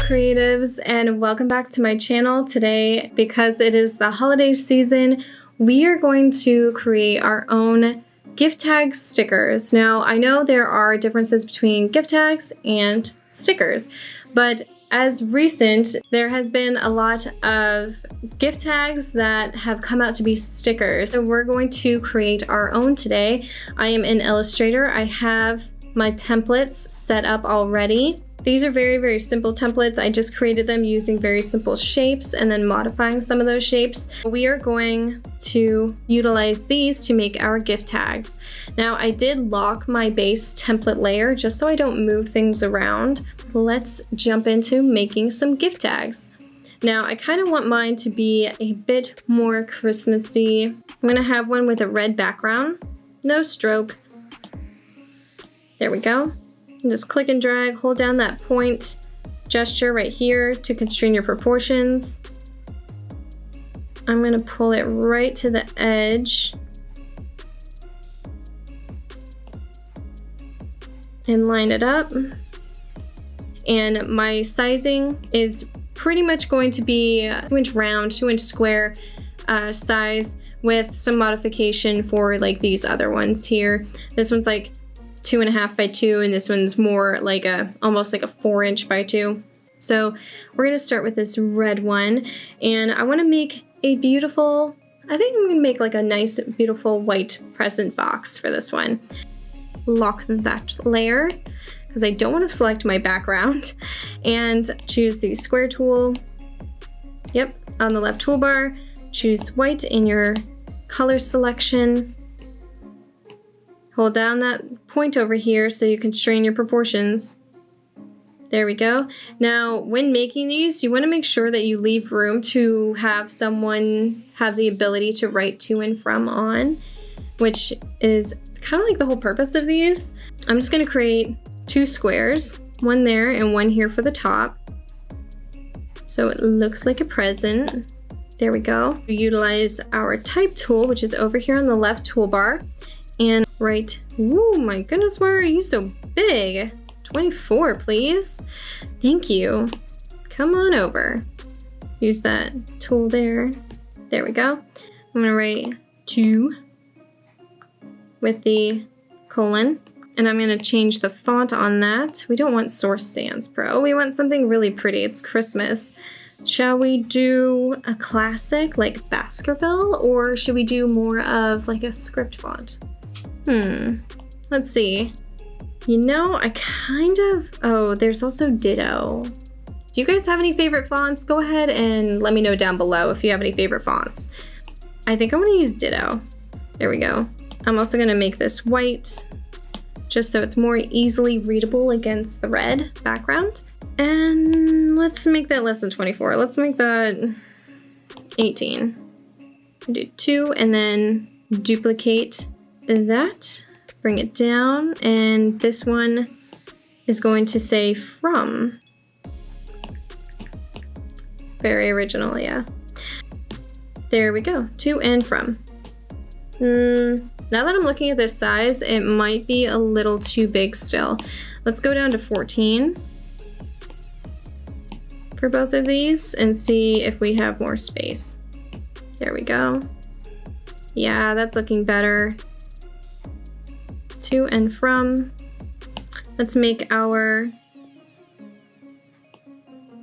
creatives, and welcome back to my channel. Today, because it is the holiday season, we are going to create our own gift tag stickers. Now, I know there are differences between gift tags and stickers, but as recent, there has been a lot of gift tags that have come out to be stickers. So we're going to create our own today. I am in Illustrator. I have my templates set up already. These are very, very simple templates. I just created them using very simple shapes and then modifying some of those shapes. We are going to utilize these to make our gift tags. Now, I did lock my base template layer just so I don't move things around. Let's jump into making some gift tags. Now, I kind of want mine to be a bit more Christmassy. I'm gonna have one with a red background, no stroke. There we go. And just click and drag, hold down that point gesture right here to constrain your proportions. I'm gonna pull it right to the edge and line it up. And my sizing is pretty much going to be 2-inch round, 2-inch square size with some modification for like these other ones here. This one's like 2.5 by 2, and this one's more like almost like a 4-inch by 2. So we're gonna start with this red one, and I want to make a beautiful, I think I'm gonna make like a nice beautiful white present box for this one. Lock that layer because I don't want to select my background, and choose the square tool. Yep, on the left toolbar, choose white in your color selection. Hold down that point over here so you constrain your proportions. There we go. Now, when making these, you want to make sure that you leave room to have someone have the ability to write to and from on, which is kind of like the whole purpose of these. I'm just going to create 2 squares, one there and one here for the top, so it looks like a present. There we go. We utilize our type tool, which is over here on the left toolbar, and write, ooh, my goodness, why are you so big? 24, please. Thank you. Come on over. Use that tool there. There we go. I'm gonna write 2 with the colon, and I'm gonna change the font on that. We don't want Source Sans Pro. We want something really pretty. It's Christmas. Shall we do a classic like Baskerville, or should we do more of like a script font? Let's see. You know, I kind of, oh, there's also Ditto. Do you guys have any favorite fonts? Go ahead and let me know down below if you have any favorite fonts. I think I want to use Ditto. There we go. I'm also going to make this white just so it's more easily readable against the red background. And let's make that less than 24. Let's make that 18. Do 2 and then duplicate that, bring it down, and this one is going to say from. Very original, yeah. There we go, to and from. Now that I'm looking at this size, it might be a little too big still. Let's go down to 14 for both of these and see if we have more space. There we go. Yeah, that's looking better. To and from. Let's make our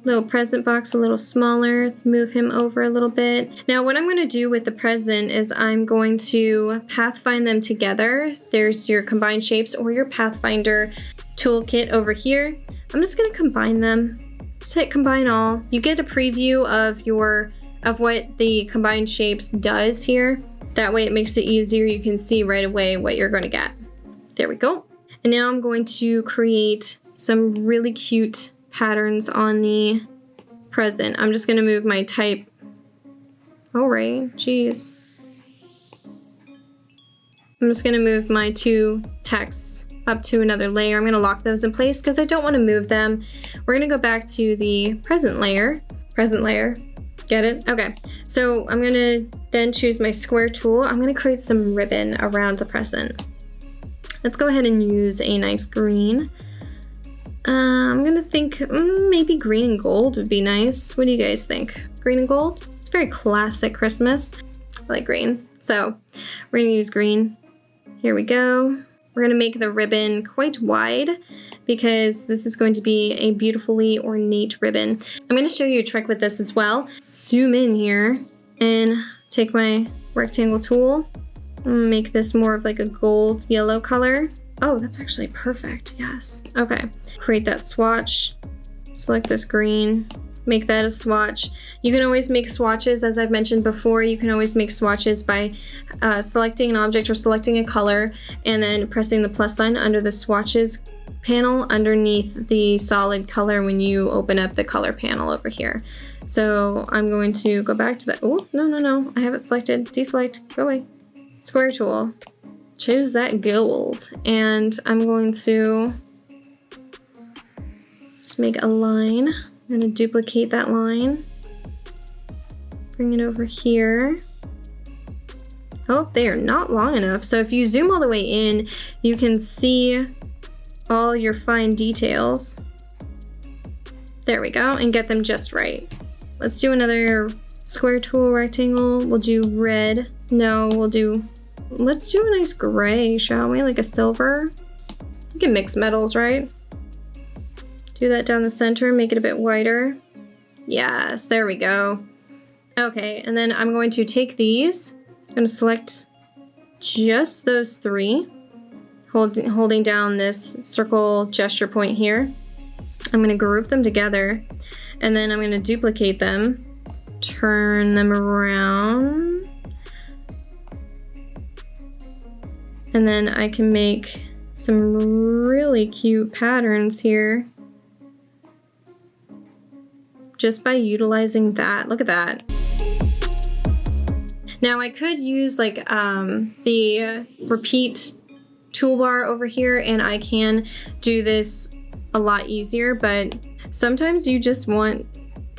little present box a little smaller. Let's move him over a little bit. Now, what I'm going to do with the present is I'm going to pathfind them together. There's your combine shapes or your Pathfinder toolkit over here. I'm just going to combine them. Just hit combine all. You get a preview of what the combined shapes does here. That way it makes it easier. You can see right away what you're going to get. There we go. And now I'm going to create some really cute patterns on the present. I'm just going to move my type. All right, geez. I'm just going to move my 2 texts up to another layer. I'm going to lock those in place because I don't want to move them. We're going to go back to the present layer. Present layer. Get it? Okay. So I'm going to then choose my square tool. I'm going to create some ribbon around the present. Let's go ahead and use a nice green. I'm gonna think maybe green and gold would be nice. What do you guys think? Green and gold? It's very classic Christmas. I like green. So we're gonna use green. Here we go. We're gonna make the ribbon quite wide because this is going to be a beautifully ornate ribbon. I'm gonna show you a trick with this as well. Zoom in here and take my rectangle tool. I'm gonna make this more of like a gold yellow color. Oh, that's actually perfect, yes. Okay, create that swatch. Select this green, make that a swatch. You can always make swatches, as I've mentioned before, you can always make swatches by selecting an object or selecting a color and then pressing the plus sign under the swatches panel underneath the solid color when you open up the color panel over here. So I'm going to go back to that. Oh, no, I have it selected. Deselect, go away. Square tool, choose that gold, and I'm going to just make a line. I'm going to duplicate that line, bring it over here. Oh, they are not long enough. So if you zoom all the way in, you can see all your fine details. There we go, and get them just right. Let's do another square tool, rectangle. We'll do red. No, let's do a nice gray, shall we? Like a silver. You can mix metals, right? Do that down the center, make it a bit whiter. Yes, there we go. Okay, and then I'm going to take these. I'm going to select just those three, holding down this circle gesture point here. I'm going to group them together, and then I'm going to duplicate them, turn them around, and then I can make some really cute patterns here just by utilizing that. Look at that. Now I could use like the repeat toolbar over here, and I can do this a lot easier, but sometimes you just want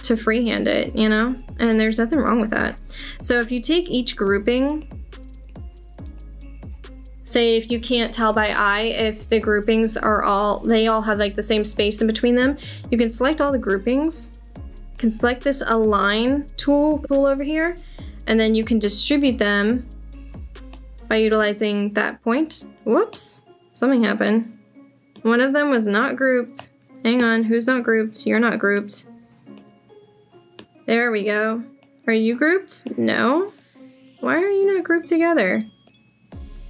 to freehand it, you know, and there's nothing wrong with that. So if you take each grouping, say if you can't tell by eye if the groupings are they all have like the same space in between them, you can select all the groupings, you can select this align tool over here, and then you can distribute them by utilizing that point. Whoops, something happened. One of them was not grouped. Hang on, who's not grouped? You're not grouped. There we go. Are you grouped? No. Why are you not grouped together?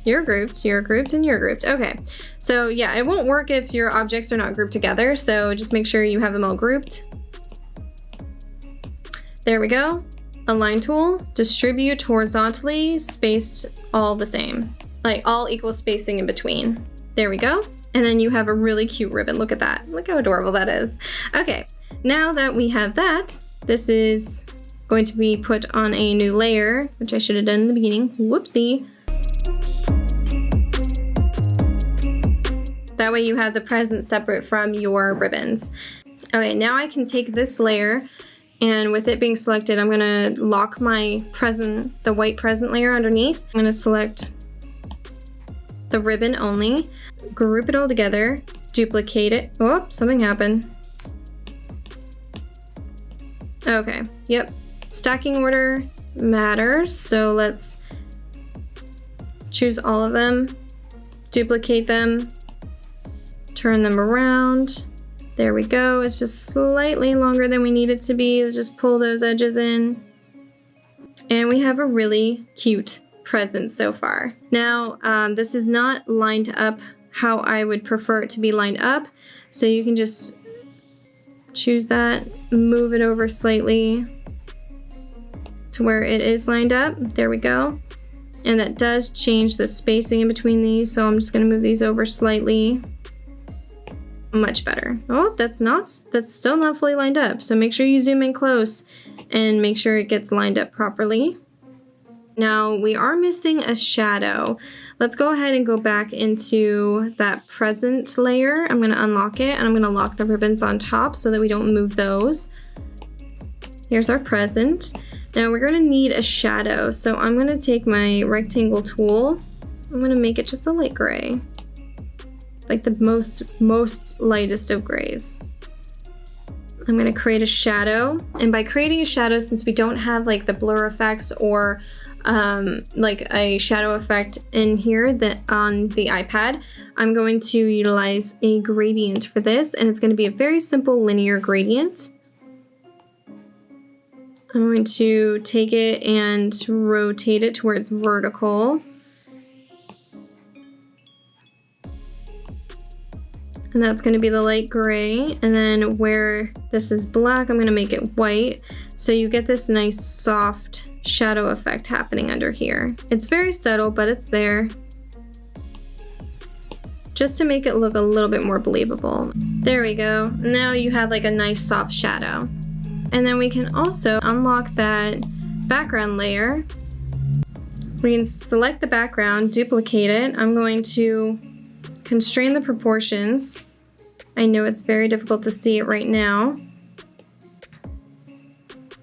You're grouped, and you're grouped. Okay, so yeah, it won't work if your objects are not grouped together, so just make sure you have them all grouped. There we go. Align tool, distribute horizontally, spaced all the same. Like all equal spacing in between. There we go. And then you have a really cute ribbon. Look at that. Look how adorable that is. Okay, now that we have that, this is going to be put on a new layer, which I should have done in the beginning. Whoopsie. That way you have the present separate from your ribbons. Okay, now I can take this layer, and with it being selected, I'm gonna lock my present, the white present layer underneath. I'm gonna select the ribbon only, group it all together, duplicate it. Oh, something happened. Okay, yep. Stacking order matters, so let's choose all of them, duplicate them, turn them around. There we go. It's just slightly longer than we need it to be. Let's just pull those edges in. And we have a really cute present so far. Now, this is not lined up how I would prefer it to be lined up. So you can just choose that, move it over slightly to where it is lined up. There we go. And that does change the spacing in between these. So I'm just gonna move these over slightly. Much better. Oh, that's still not fully lined up. So make sure you zoom in close and make sure it gets lined up properly. Now we are missing a shadow. Let's go ahead and go back into that present layer. I'm gonna unlock it and I'm gonna lock the ribbons on top so that we don't move those. Here's our present. Now we're gonna need a shadow. So I'm gonna take my rectangle tool. I'm gonna make it just a light gray. like the most lightest of grays. I'm gonna create a shadow, and by creating a shadow, since we don't have like the blur effects or like a shadow effect in here that on the iPad, I'm going to utilize a gradient for this, and it's going to be a very simple linear gradient. I'm going to take it and rotate it to where it's vertical. And that's going to be the light gray. And then where this is black, I'm going to make it white. So you get this nice soft shadow effect happening under here. It's very subtle, but it's there. Just to make it look a little bit more believable. There we go. Now you have like a nice soft shadow. And then we can also unlock that background layer. We can select the background, duplicate it. I'm going to constrain the proportions. I know it's very difficult to see it right now.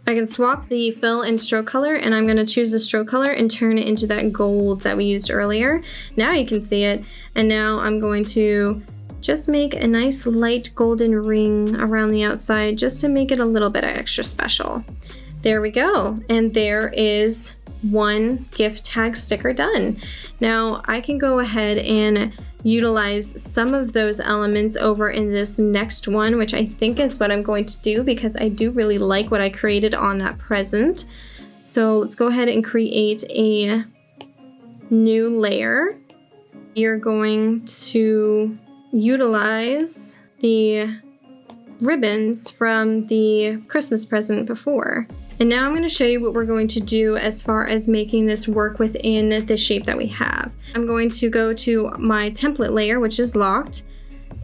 I can swap the fill and stroke color, and I'm going to choose the stroke color and turn it into that gold that we used earlier. Now you can see it. And now I'm going to just make a nice light golden ring around the outside just to make it a little bit extra special. There we go. And there is one gift tag sticker done. Now I can go ahead and utilize some of those elements over in this next one, which I think is what I'm going to do because I do really like what I created on that present. So let's go ahead and create a new layer. You're going to utilize the ribbons from the Christmas present before. And now I'm going to show you what we're going to do as far as making this work within the shape that we have. I'm going to go to my template layer, which is locked,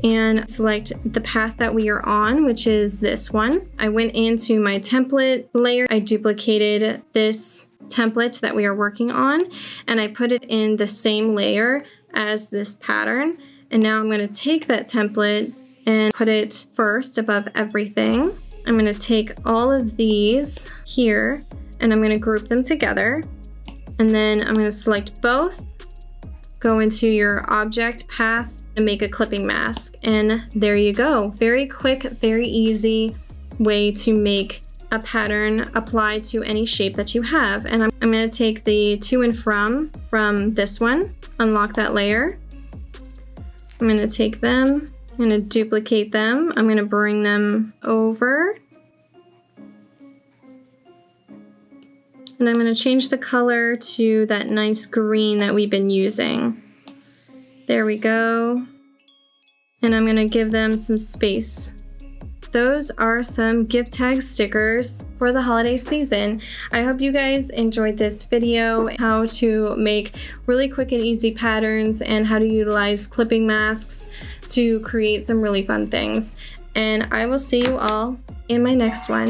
and select the path that we are on, which is this one. I went into my template layer, I duplicated this template that we are working on, and I put it in the same layer as this pattern. And now I'm going to take that template and put it first above everything. I'm going to take all of these here and I'm going to group them together. And then I'm going to select both, go into your object path and make a clipping mask. And there you go. Very quick, very easy way to make a pattern apply to any shape that you have. And I'm going to take the to and from this one, unlock that layer. I'm going to take them, I'm going to duplicate them, I'm going to bring them over. And I'm going to change the color to that nice green that we've been using. There we go. And I'm going to give them some space. Those are some gift tag stickers for the holiday season. I hope you guys enjoyed this video, how to make really quick and easy patterns and how to utilize clipping masks to create some really fun things. And I will see you all in my next one.